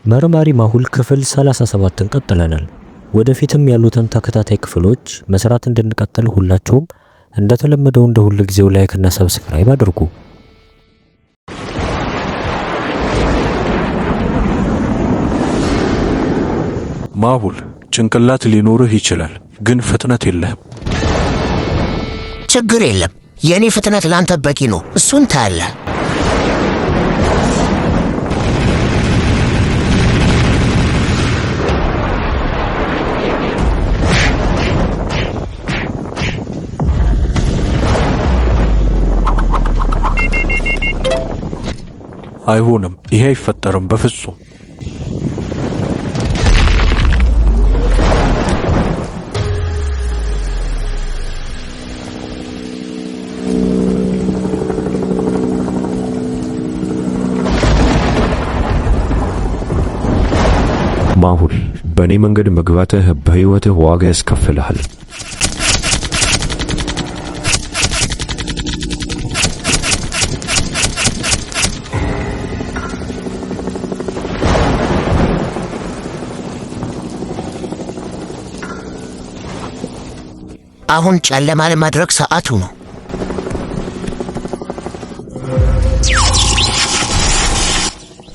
መርማሪ ማሁል ክፍል 37ን ቀጥለናል። ወደፊትም ያሉትን ተከታታይ ክፍሎች መስራት እንድንቀጥል ሁላችሁም እንደተለመደው እንደ ሁሉ ጊዜው ላይክ እና ሰብስክራይብ አድርጉ። ማሁል ጭንቅላት ሊኖርህ ይችላል፣ ግን ፍጥነት የለህም። ችግር የለም፣ የኔ ፍጥነት ላንተ በቂ ነው። እሱን ታያለህ። አይሆንም፣ ይሄ አይፈጠርም በፍጹም። ማሁል በእኔ መንገድ መግባትህ በሕይወትህ ዋጋ ያስከፍልሃል። አሁን ጨለማ ለማድረግ ሰዓቱ ነው።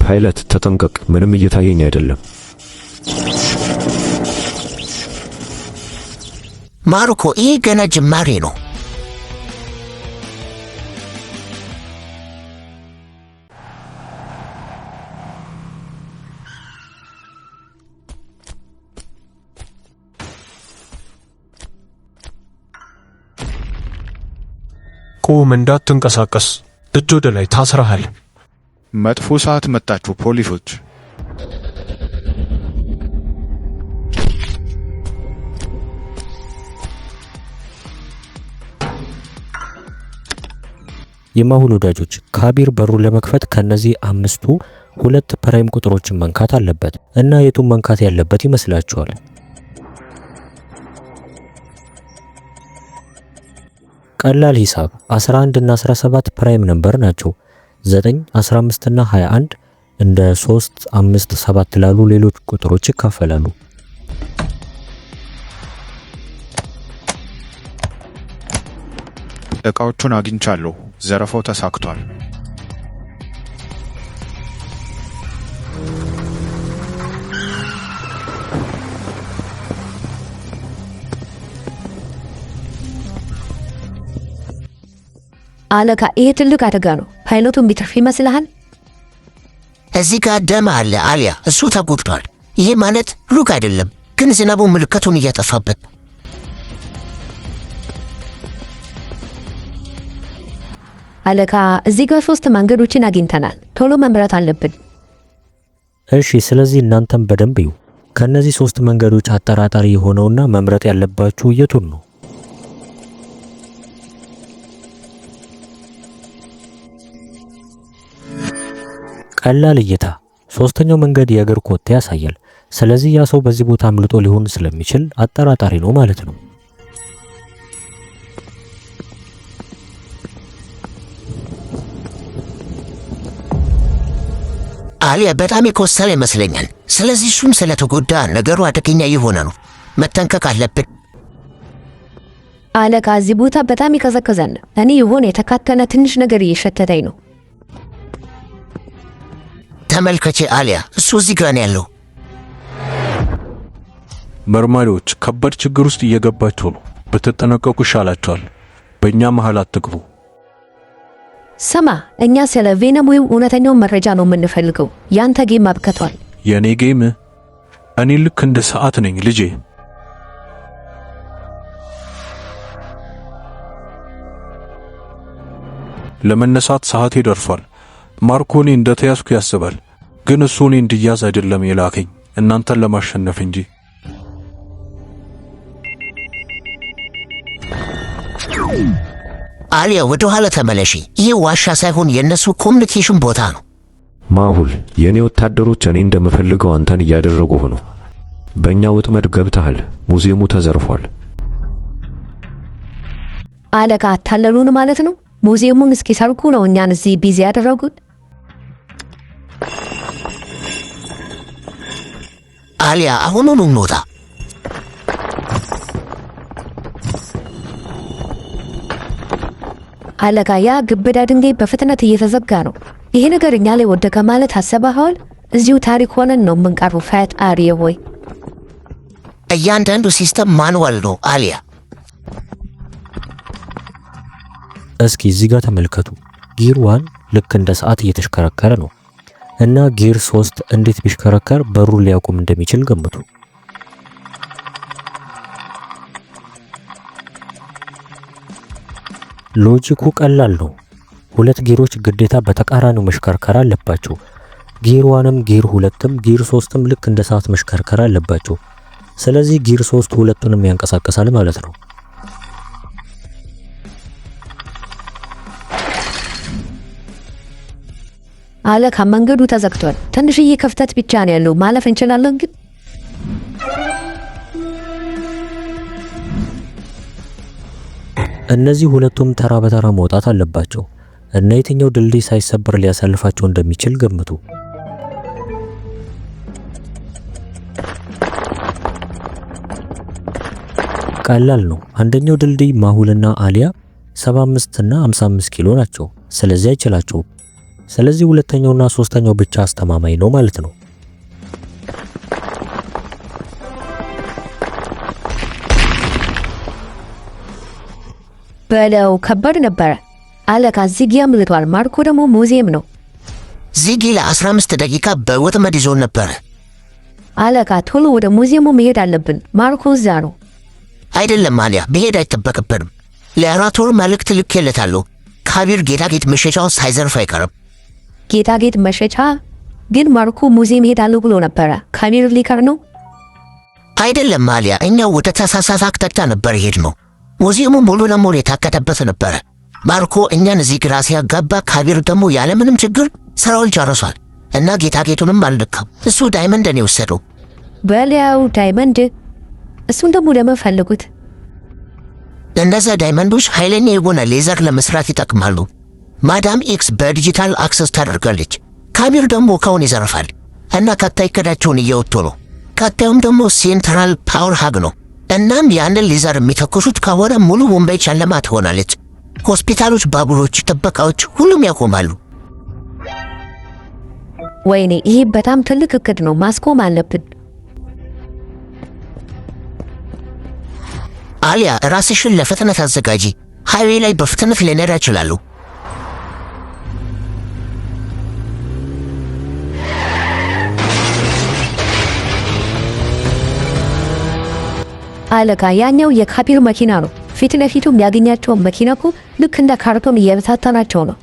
ፓይለት ተጠንቀቅ፣ ምንም እየታየኝ አይደለም። ማሩኮ ይሄ ገና ጅማሬ ነው። ቁም፣ እንዳትንቀሳቀስ። እጅ ወደ ላይ ታስረሃል። መጥፎ ሰዓት መጣችሁ ፖሊሶች። የማሁል ወዳጆች፣ ካቢር በሩን ለመክፈት ከነዚህ አምስቱ ሁለት ፕራይም ቁጥሮችን መንካት አለበት እና የቱን መንካት ያለበት ይመስላችኋል? ቀላል ሂሳብ 11 እና 17 ፕራይም ነምበር ናቸው። 9፣ 15 እና 21 እንደ 3፣ 5፣ 7 ላሉ ሌሎች ቁጥሮች ይካፈላሉ። ዕቃዎቹን አግኝቻለሁ። ዘረፋው ተሳክቷል። አለቃ፣ ይሄ ትልቅ አደጋ ነው። ፓይሎቱን ቢተርፍ ይመስልሃል? እዚህ ጋር ደም አለ አሊያ፣ እሱ ተጎድቷል። ይሄ ማለት ሉክ አይደለም፣ ግን ዝናቡ ምልክቱን እያጠፋበት። አለቃ፣ እዚህ ጋር 3 መንገዶችን አግኝተናል። ቶሎ መምረጥ አለብን። እሺ፣ ስለዚህ እናንተም በደንብ እዩ። ከነዚህ 3 መንገዶች አጠራጣሪ የሆነውና መምረጥ ያለባችሁ የቱን ነው? ቀላል እይታ። 3ኛው መንገድ የእግር ኮቴ ያሳያል። ስለዚህ ያ ሰው በዚህ ቦታ አምልጦ ሊሆን ስለሚችል አጠራጣሪ ነው ማለት ነው። አሊያ በጣም የኮሰለ ይመስለኛል። ስለዚህ እሱም ስለተጎዳ ነገሩ አደገኛ የሆነ ነው። መጠንቀቅ አለብን። አለቃ፣ እዚህ ቦታ በጣም ይቀዘቅዛል። እኔ የሆነ የተካተነ ትንሽ ነገር እየሸተተኝ ነው። ተመልከቼ አሊያ፣ እሱ እዚህ ጋር ነው ያለው። መርማሪዎች ከባድ ችግር ውስጥ እየገባችሁ ነው። በተጠነቀቁ ይሻላችኋል። በእኛ መሃል አትግቡ። ስማ፣ እኛ ስለ ቬነሙው እውነተኛውን መረጃ ነው የምንፈልገው። ያንተ ጌም አብቅቷል። የኔ ጌም? እኔ ልክ እንደ ሰዓት ነኝ ልጄ። ለመነሳት ሰዓቴ ደርሷል። ማርኮኒ እንደተያዝኩ ያስባል፣ ግን እሱ እኔ እንድያዝ አይደለም የላከኝ፣ እናንተን ለማሸነፍ እንጂ። አሊያ፣ ወደ ኋላ ተመለሺ። ይህ ዋሻ ሳይሆን የእነሱ ኮሚኒኬሽን ቦታ ነው። ማሁል፣ የኔ ወታደሮች እኔ እንደምፈልገው አንተን እያደረጉ ሆኖ በእኛ ወጥመድ ገብተሃል። ሙዚየሙ ተዘርፏል። አለቃ፣ አታለሉን ማለት ነው? ሙዚየሙን እስኪሰርቁ ነው እኛን እዚህ ቢዚ ያደረጉት? አሊያ አሁኑኑ እንውጣ። አለቃ ያ ግብዳ ድንጋይ በፍጥነት እየተዘጋ ነው። ይሄ ነገር እኛ ላይ ወደቀ ማለት አሰባኸዋል? እዚሁ ታሪክ ሆነን ነው የምንቀርበው። ፈጣሪ ሆይ እያንዳንዱ ሲስተም ማንዋል ነው አሊያ። እስኪ እዚህ ጋር ተመልከቱ። ጊር 1 ልክ እንደ ሰዓት እየተሽከረከረ ነው እና ጊር 3 እንዴት ቢሽከረከር በሩን ሊያቆም እንደሚችል ገምቱ። ሎጂኩ ቀላል ነው። ሁለት ጊሮች ግዴታ በተቃራኒው መሽከርከር አለባቸው። ጊር 1ም ጊር 2ም ጊር 3ም ልክ እንደ ሰዓት መሽከርከር አለባቸው። ስለዚህ ጊር 3 ሁለቱንም ያንቀሳቅሳል ማለት ነው። አለቃ መንገዱ ተዘግቷል። ትንሽዬ ክፍተት ብቻ ነው ያለው። ማለፍ እንችላለን ግን እነዚህ ሁለቱም ተራ በተራ መውጣት አለባቸው እና የትኛው ድልድይ ሳይሰበር ሊያሳልፋቸው እንደሚችል ገምቱ። ቀላል ነው። አንደኛው ድልድይ ማሁልና አሊያ 75 እና 55 ኪሎ ናቸው። ስለዚህ አይችላቸውም። ስለዚህ ሁለተኛውና ሶስተኛው ብቻ አስተማማኝ ነው ማለት ነው። በለው ከባድ ነበረ። አለቃ ዚጊ አምልጧል። ማርኮ ደግሞ ሙዚየም ነው። ዚጊ ለ15 ደቂቃ በወጥመድ ይዞን ነበረ። አለቃ ቶሎ ወደ ሙዚየሙ መሄድ አለብን። ማርኮ እዛ ነው። አይደለም አሊያ፣ መሄድ አይጠበቅብንም። ለአራቶር መልእክት ልኬለታለሁ። ካቢር ጌጣጌጥ መሸጫውን ሳይዘርፍ አይቀርም። ጌጣጌጥ መሸጫ ግን ማርኮ ሙዚየም ሄዳለሁ ብሎ ነበረ። ካቢር ሊቀር ነው። አይደለም አሊያ፣ እኛው ወደ ተሳሳተ አቅጣጫ ነበር ሄድ ነው። ሙዚየሙ ሙሉ ለሙሉ የታቀደበት ነበረ። ማርኮ እኛን እዚህ ግራ ሲያጋባ፣ ካቢር ደግሞ ያለምንም ችግር ስራውን ጨርሷል እና ጌጣጌጡንም አልነካም። እሱ ዳይመንድ ነው የወሰደው። በሊያው ዳይመንድ። እሱን ደግሞ ለምን ፈለጉት? እነዛ ዳይመንዶች ኃይለኛ የሆነ ሌዘር ለመስራት ይጠቅማሉ። ማዳም ኤክስ በዲጂታል አክሰስ ታደርጋለች። ካቢር ደግሞ እቃውን ይዘርፋል እና ቀጣይ እቅዳቸውን እየወጡ ነው። ቀጣዩም ደግሞ ሴንትራል ፓወር ሃግ ነው። እናም ያንን ሌዘር የሚተኩሱት ከሆነ ሙሉ ሙምባይ ጨለማ ትሆናለች። ሆስፒታሎች፣ ባቡሮች፣ ጥበቃዎች ሁሉም ያቆማሉ። ወይኔ ይሄ በጣም ትልቅ እቅድ ነው። ማስቆም አለብን። አሊያ ራስሽን ለፍጥነት አዘጋጂ። ሃይዌይ ላይ በፍጥነት ልነዳ እችላለሁ። አለቃ ያኛው የካቢር መኪና ነው። ፊት ለፊቱ የሚያገኛቸው መኪና እኮ ልክ እንደ ካርቶን እየበታተናቸው ነው።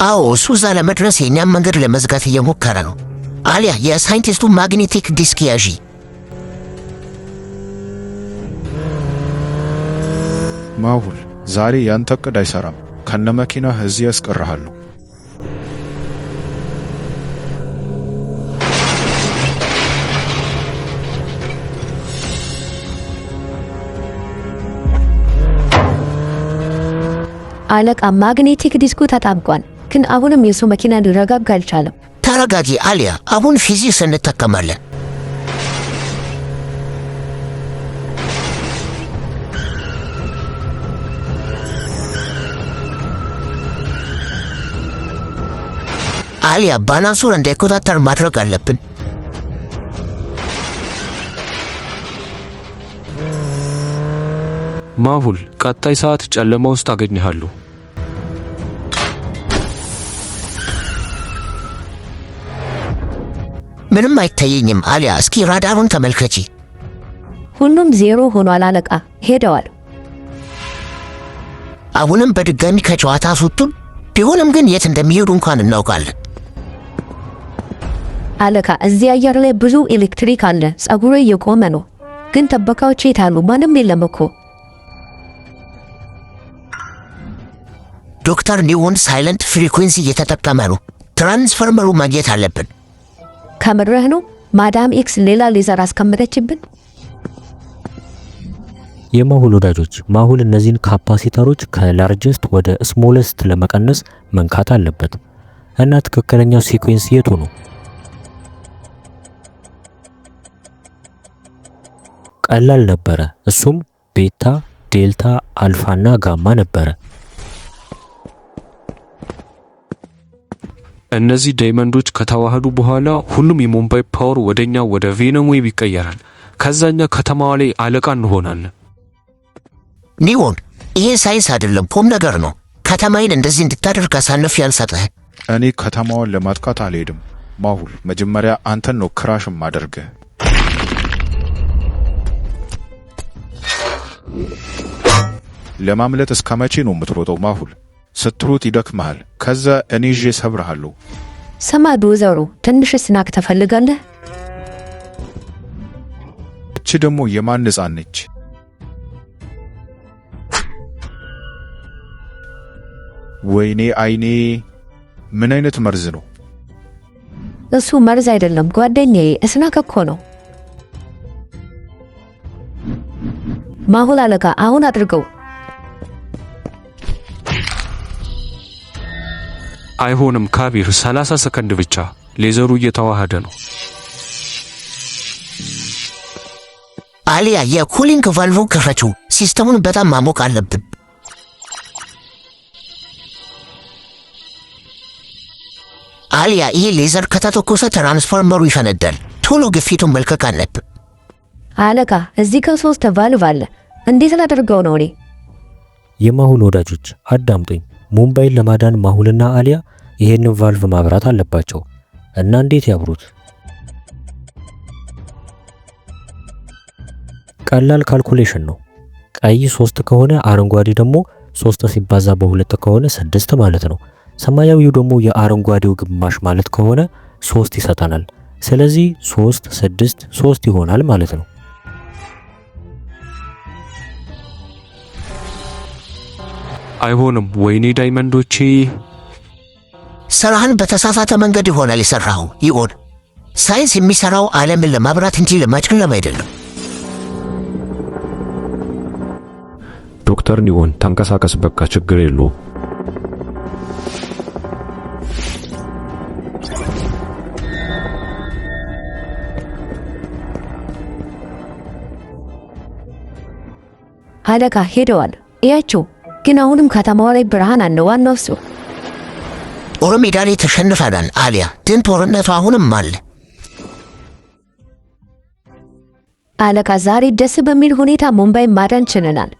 አዎ እሱ እዛ ለመድረስ የእኛም መንገድ ለመዝጋት እየሞከረ ነው። አሊያ የሳይንቲስቱ ማግኔቲክ ዲስክ ያዢ። ማሁል ዛሬ ያንተ እቅድ አይሰራም። ከነ መኪናህ እዚህ ያስቀርሃለሁ። አለቃ ማግኔቲክ ዲስኩ ተጣብቋል፣ ግን አሁንም የሱ መኪና ሊረጋጋ አልቻለም። ተረጋጊ አሊያ፣ አሁን ፊዚክስ እንጠቀማለን። አሊያ ባላንሱን እንዳይቆጣጠር ማድረግ አለብን። ማሁል ቀጣይ ሰዓት ጨለማ ውስጥ አገኘሃለሁ። ምንም አይታየኝም አሊያ፣ እስኪ ራዳሩን ተመልከቺ። ሁሉም ዜሮ ሆኗል አለቃ፣ ሄደዋል። አሁንም በድጋሚ ከጨዋታ አስወጡን። ቢሆንም ግን የት እንደሚሄዱ እንኳን እናውቃለን። አለቃ እዚህ አየር ላይ ብዙ ኤሌክትሪክ አለ። ጸጉሬ እየቆመ ነው፣ ግን ጥበቃዎች የት አሉ? ማንም የለም እኮ። ዶክተር ኒውን ሳይለንት ፍሪኩዌንሲ እየተጠቀመ ነው። ትራንስፈርመሩ ማግኘት አለብን። ከምርህ ነው? ማዳም ኤክስ ሌላ ሌዘር አስቀምጠችብን። የማሁል ወዳጆች፣ ማሁል እነዚህን ካፓሲተሮች ከላርጀስት ወደ ስሞለስት ለመቀነስ መንካት አለበት እና ትክክለኛው ሲኩዌንስ የቱ ነው? ቀላል ነበረ። እሱም ቤታ፣ ዴልታ፣ አልፋና ጋማ ነበረ። እነዚህ ዳይመንዶች ከተዋሃዱ በኋላ ሁሉም የሙምባይ ፓወር ወደኛ ወደ ቬነም ዌብ ይቀየራል። ከዛኛ ከተማዋ ላይ አለቃ እንሆናለን። ኒዮን ይሄ ሳይንስ አይደለም ፖም ነገር ነው። ከተማዬን እንደዚህ እንድታደርግ አሳልፌ አልሰጥህ። እኔ ከተማዋን ለማጥቃት አልሄድም ማሁል። መጀመሪያ አንተን ነው ክራሽም ማደርግህ። ለማምለጥ እስከ መቼ ነው የምትሮጠው ማሁል? ስትሮጥ ይደክመሃል። ከዛ እኔ ይዤ ሰብርሃለሁ። ስማ ዶዘሩ፣ ትንሽ ስናክ ትፈልጋለህ? እቺ ደግሞ የማን ሕፃን ነች? ወይኔ አይኔ! ምን አይነት መርዝ ነው? እሱ መርዝ አይደለም ጓደኛዬ፣ ስናክ እኮ ነው። ማሁል አለቃ አሁን አድርገው። አይሆንም ካቢር፣ 30 ሰከንድ ብቻ። ሌዘሩ እየተዋሃደ ነው። አሊያ የኩሊንግ ቫልቭ ክፈችው። ሲስተሙን በጣም ማሞቅ አለብን። አሊያ ይሄ ሌዘር ከተተኮሰ ትራንስፎርመሩ ይፈነዳል። ቶሎ ግፊቱን መልቀቅ አለብን። አለቃ እዚህ ጋር 3 ቫልቭ አለ። እንዴት ላደርገው ነው? እኔ የማሁል ወዳጆች አዳምጡኝ። ሙምባይን ለማዳን ማሁልና አሊያ ይሄንን ቫልቭ ማብራት አለባቸው። እና እንዴት ያብሩት? ቀላል ካልኩሌሽን ነው። ቀይ 3 ከሆነ አረንጓዴ ደግሞ 3 ሲባዛ በ2 ከሆነ 6 ማለት ነው። ሰማያዊው ደግሞ የአረንጓዴው ግማሽ ማለት ከሆነ 3 ይሰጠናል። ስለዚህ 3 6 3 ይሆናል ማለት ነው። አይሆንም። ወይኔ ዳይመንዶቼ! ስራህን በተሳሳተ መንገድ ይሆናል የሰራው። ይሆን ሳይንስ የሚሰራው ዓለምን ለማብራት እንጂ ለማጨለም አይደለም። ዶክተር ኒዮን ተንቀሳቀስ፣ በቃ ችግር የለውም። አለቃ ሄደዋል እያቸው። ግን አሁንም ከተማዋ ላይ ብርሃን አለ። ዋናው እሱ። ኦሮሜዳ ላይ ተሸንፈናል አሊያ፣ ግን ጦርነቱ አሁንም አለ። አለቃ ዛሬ ደስ በሚል ሁኔታ ሙምባይ ማዳን ችለናል።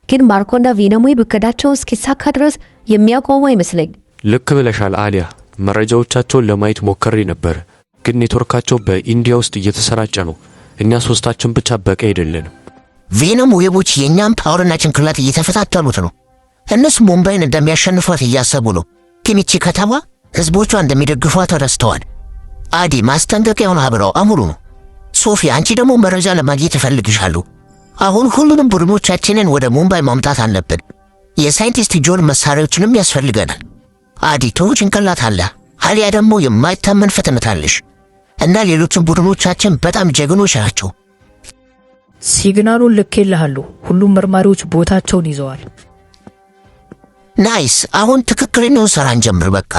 ግን ማርኮና ቬነም ዌብ እቅዳቸው እስኪሳካ ድረስ የሚያቆሙ አይመስለኝ። ልክ ብለሻል አሊያ። መረጃዎቻቸውን ለማየት ሞክሬ ነበር፣ ግን ኔትወርካቸው በኢንዲያ ውስጥ እየተሰራጨ ነው። እኛ 3ታችን ብቻ በቂ አይደለንም። ቬነም ዌቦች የእኛም ፓወርና ጭንቅላት እየተፈታተኑት ነው። እነሱ ሙምባይን እንደሚያሸንፏት እያሰቡ ነው። ግን ይቺ ከተማ ህዝቦቿ እንደሚደግፏት ተረስተዋል። አዲ ማስጠንቀቂያውን አብረው አሙሉ ነው። ሶፊ አንቺ ደግሞ መረጃ ለማግኘት እፈልግሻለሁ። አሁን ሁሉንም ቡድኖቻችንን ወደ ሙምባይ ማምጣት አለብን። የሳይንቲስት ጆን መሳሪያዎችንም ያስፈልገናል። አዲ ጥሩ ጭንቅላት አለ። አሊያ ደግሞ የማይታመን ፍጥነት አለሽ። እና ሌሎችን ቡድኖቻችን በጣም ጀግኖች ናቸው። ሲግናሉን ልኬልሃለሁ። ሁሉም መርማሪዎች ቦታቸውን ይዘዋል። ናይስ። አሁን ትክክለኛውን ስራ እንጀምር በቃ።